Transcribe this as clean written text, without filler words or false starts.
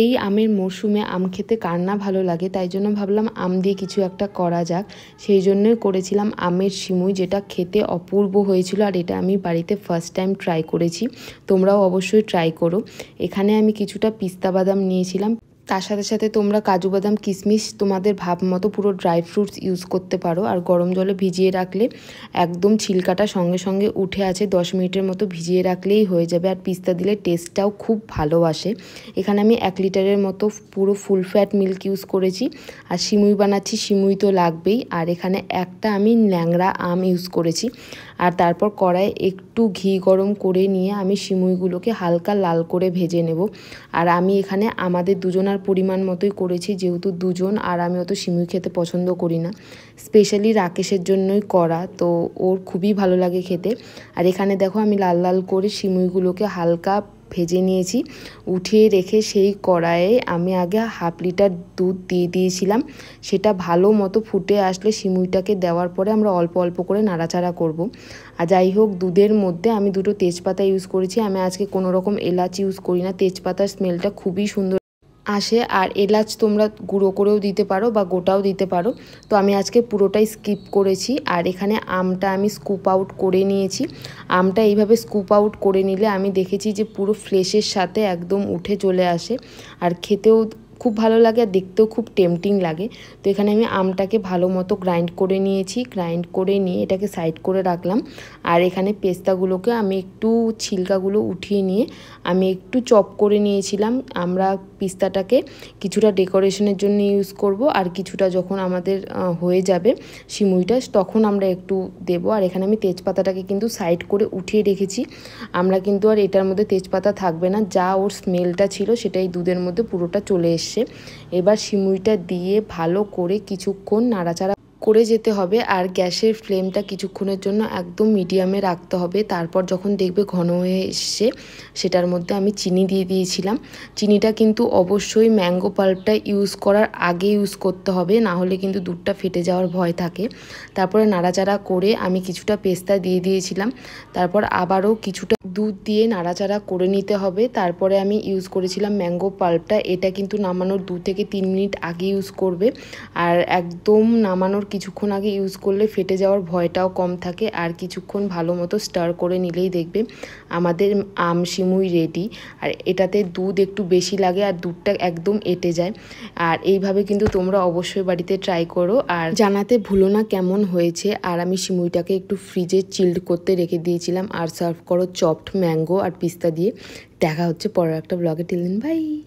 এই আমের মরশুমে আম খেতে কার না ভালো লাগে, তাই জন্য ভাবলাম আম দিয়ে কিছু একটা করা যাক। সেই জন্যই করেছিলাম আমের সিমুই, যেটা খেতে অপূর্ব হয়েছিল। আর এটা আমি বাড়িতে ফার্স্ট টাইম ট্রাই করেছি, তোমরাও অবশ্যই ট্রাই করো। এখানে আমি কিছুটা পিস্তা বাদাম নিয়েছিলাম, তার সাথে সাথে তোমরা কাজু বাদাম কিশমিশ তোমাদের ভাব মতো পুরো ড্রাই ফ্রুটস ইউজ করতে পারো। আর গরম জলে ভিজিয়ে রাখলে একদম ছিলকাটা সঙ্গে সঙ্গে উঠে আছে, 10 মিনিটের মতো ভিজিয়ে রাখলেই হয়ে যাবে। আর পিস্তা দিলে টেস্টটাও খুব ভালো আসে। এখানে আমি 1 লিটারের মতো পুরো ফুল ফ্যাট মিল্ক ইউজ করেছি। আর সিমুই বানাচ্ছি, সিমুই তো লাগবেই। আর এখানে একটা আমি ন্যাংরা আম ইউজ করেছি। আর তারপর কড়াইয়ে একটু ঘি গরম করে নিয়ে আমি সিমুইগুলোকে হালকা লাল করে ভেজে নেব। আর আমি এখানে আমাদের দুজনার পরিমাণ মতোই করেছি, যেহেতু দুজন আর আমি অত সিমুই খেতে পছন্দ করি না। স্পেশালি রাকেশের জন্যই করা, তো ওর খুবই ভালো লাগে খেতে। আর এখানে দেখো আমি লাল লাল করে সিমুইগুলোকে হালকা ভেজে নিয়েছি। উঠিয়ে রেখে সেই কড়াইয়ে আমি আগে 1/2 লিটার দুধ দিয়ে দিয়েছিলাম। সেটা ভালো মতো ফুটে আসলে সিমুইটাকে দেওয়ার পরে আমরা অল্প অল্প করে নাড়াচাড়া করব। আর যাই হোক, দুধের মধ্যে আমি 2টো তেজপাতা ইউজ করেছি। আমি আজকে কোনো রকম এলাচ ইউজ করি না, তেজপাতার স্মেলটা খুবই সুন্দর আসে। আর এলাচ তোমরা গুঁড়ো করেও দিতে পারো বা গোটাও দিতে পারো, তো আমি আজকে পুরোটাই স্কিপ করেছি। আর এখানে আমটা আমি স্কুপ আউট করে নিয়েছি। আমটা এইভাবে স্কুপ আউট করে নিলে আমি দেখেছি যে পুরো ফ্লেশের সাথে একদম উঠে চলে আসে, আর খেতেও খুব ভালো লাগে আর দেখতেও খুব টেম্পটিং লাগে। তো এখানে আমি আমটাকে ভালো মতো গ্রাইন্ড করে নিয়েছি। গ্রাইন্ড করে নিয়ে এটাকে সাইড করে রাখলাম। আর এখানে পেস্তাগুলোকে আমি একটু ছিলকাগুলো উঠিয়ে নিয়ে আমি একটু চপ করে নিয়েছিলাম। আমরা পিস্তাটাকে কিছুটা ডেকোরেশনের জন্য ইউজ করব, আর কিছুটা যখন আমাদের হয়ে যাবে সিমুইটা তখন আমরা একটু দেব। আর এখানে আমি তেজপাতাটাকে কিন্তু সাইড করে উঠিয়ে রেখেছি। আমরা কিন্তু আর এটার মধ্যে তেজপাতা থাকবে না, যা ওর স্মেলটা ছিল সেটাই দুধের মধ্যে পুরোটা চলে এসছে। এবার সিমুইটা দিয়ে ভালো করে কিছুক্ষণ নাড়াচাড়া করে যেতে হবে। আর গ্যাসের ফ্লেমটা কিছুক্ষণের জন্য একদম মিডিয়ামে রাখতে হবে। তারপর যখন দেখবে ঘন হয়ে এসছে, সেটার মধ্যে আমি চিনি দিয়ে দিয়েছিলাম। চিনিটা কিন্তু অবশ্যই ম্যাঙ্গো পাল্পটা ইউজ করার আগে ইউজ করতে হবে, না হলে কিন্তু দুধটা ফেটে যাওয়ার ভয় থাকে। তারপরে নাড়াচাড়া করে আমি কিছুটা পেস্তা দিয়ে দিয়েছিলাম। তারপর আবারও কিছুটা দুধ দিয়ে নাড়াচাড়া করে নিতে হবে। তারপরে আমি ইউজ করেছিলাম ম্যাঙ্গো পাল্পটা। এটা কিন্তু নামানোর 2 থেকে 3 মিনিট আগে ইউজ করবে। আর একদম নামানোর কিছুক্ষণ আগে ইউজ করলে ফেটে যাওয়ার ভয়টাও কম থাকে। আর কিছুক্ষণ ভালো মতো স্টার করে নিলেই দেখবে আমাদের আম সিমুই রেডি। আর এটাতে দুধ একটু বেশি লাগে আর দুধটা একদম এঁটে যায়। আর এইভাবে কিন্তু তোমরা অবশ্যই বাড়িতে ট্রাই করো আর জানাতে ভুলো না কেমন হয়েছে। আর আমি সিমুইটাকে একটু ফ্রিজে চিল্ড করতে রেখে দিয়েছিলাম। আর সার্ভ করো চপড ম্যাঙ্গো আর পিস্তা দিয়ে। দেখা হচ্ছে পরের একটা ব্লগে। Till then by.